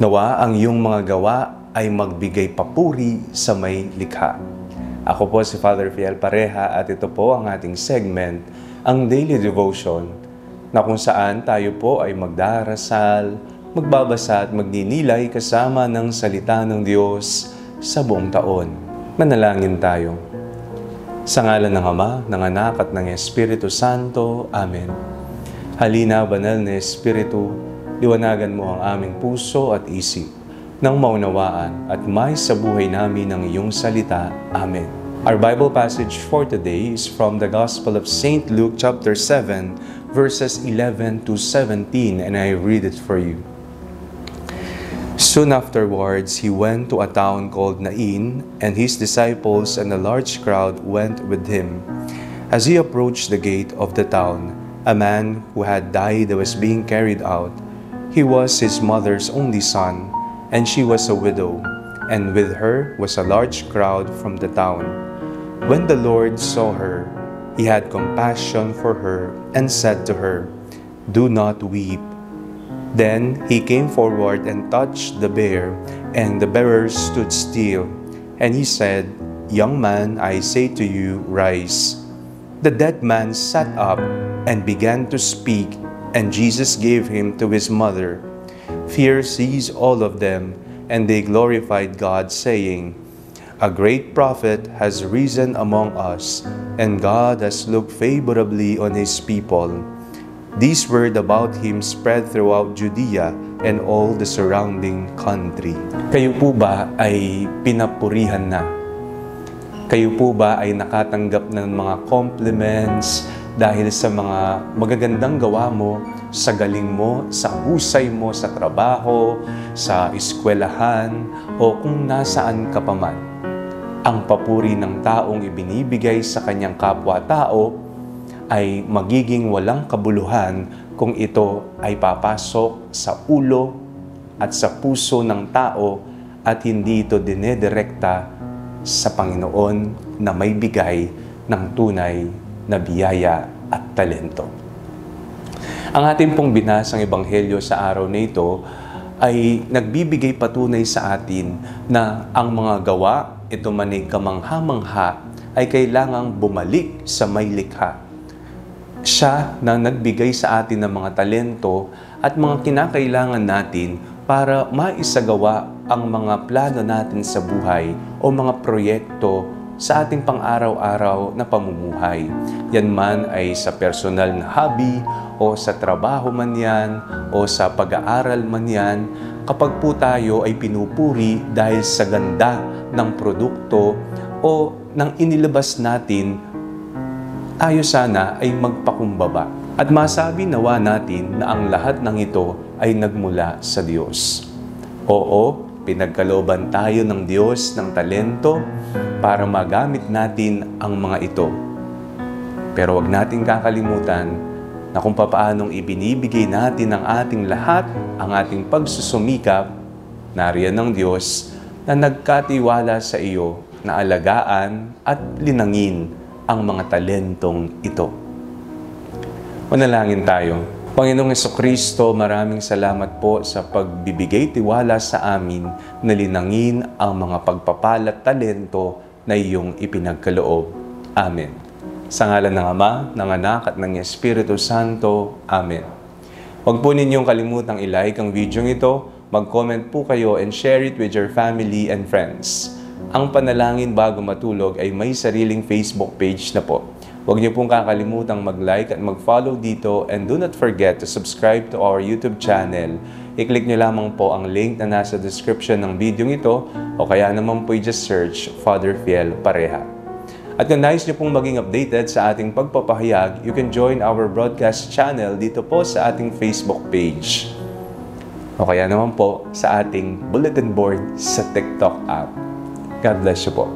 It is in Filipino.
Nawa ang iyong mga gawa ay magbigay papuri sa may likha. Ako po si Father Fiel Pareha at ito po ang ating segment, ang Daily Devotion, na kung saan tayo po ay magdarasal, magbabasa at magninilay kasama ng salita ng Diyos sa buong taon. Manalangin tayo. Sa ngalan ng Ama, ng Anak at ng Espiritu Santo. Amen. Halina, banal na Espiritu, liwanagan mo ang aming puso at isip nang maunawaan at may sa buhay namin ng iyong salita. Amen. Our Bible passage for today is from the Gospel of St. Luke chapter 7, verses 11 to 17, and I read it for you. Soon afterwards, he went to a town called Nain, and his disciples and a large crowd went with him. As he approached the gate of the town, a man who had died was being carried out. He was his mother's only son, and she was a widow, and with her was a large crowd from the town. When the Lord saw her, he had compassion for her and said to her, "Do not weep." Then he came forward and touched the bier, and the bearer stood still. And he said, "Young man, I say to you, rise." The dead man sat up and began to speak, and Jesus gave him to his mother. Fear seized all of them, and they glorified God, saying, "A great prophet has risen among us, and God has looked favorably on his people." This word about him spread throughout Judea and all the surrounding country. Kayo po ba ay pinapurihan na? Kayo po ba ay nakatanggap ng mga compliments dahil sa mga magagandang gawa mo, sa galing mo, sa husay mo sa trabaho, sa eskwelahan, o kung nasaan ka pa man? Ang papuri ng taong ibinibigay sa kanyang kapwa-tao ay magiging walang kabuluhan kung ito ay papasok sa ulo at sa puso ng tao at hindi ito dinedirekta sa Panginoon na may bigay ng tunay na biyaya at talento. Ang ating pong binasang ebanghelyo sa araw na ito ay nagbibigay patunay sa atin na ang mga gawa, ito man ay kamangha-mangha, ay kailangang bumalik sa may likha. Siya na nagbigay sa atin ng mga talento at mga kinakailangan natin para maisagawa ang mga plano natin sa buhay o mga proyekto sa ating pang-araw-araw na pamumuhay. Yan man ay sa personal na hobby o sa trabaho man yan o sa pag-aaral man yan, kapag po tayo ay pinupuri dahil sa ganda ng produkto o ng inilabas natin, tayo sana ay magpakumbaba at masabi nawa natin na ang lahat ng ito ay nagmula sa Diyos. Oo, pinagkalooban tayo ng Diyos ng talento para magamit natin ang mga ito. Pero huwag natin kakalimutan na kung papaanong ibinibigay natin ang ating lahat, ang ating pagsusumikap, nariyan ng Diyos na nagkatiwala sa iyo na alagaan at linangin ang mga talentong ito. Manalangin tayo. Panginoong Jesucristo, maraming salamat po sa pagbibigay tiwala sa amin na linangin ang mga pagpapalat talento na iyong ipinagkaloob. Amen. Sa ngalan ng Ama, ng Anak at ng Espiritu Santo. Amen. Huwag po ninyong kalimutang i-like ang video ito, mag-comment po kayo and share it with your family and friends. Ang panalangin bago matulog ay may sariling Facebook page na po. Huwag niyo pong kakalimutan mag-like at mag-follow dito, and do not forget to subscribe to our YouTube channel. I-click niyo lamang po ang link na nasa description ng video ito o kaya naman po i-just search Father Fiel Pareha. At kung nais niyo pong maging updated sa ating pagpapahayag, you can join our broadcast channel dito po sa ating Facebook page. O kaya naman po sa ating bulletin board sa TikTok app. God bless you po.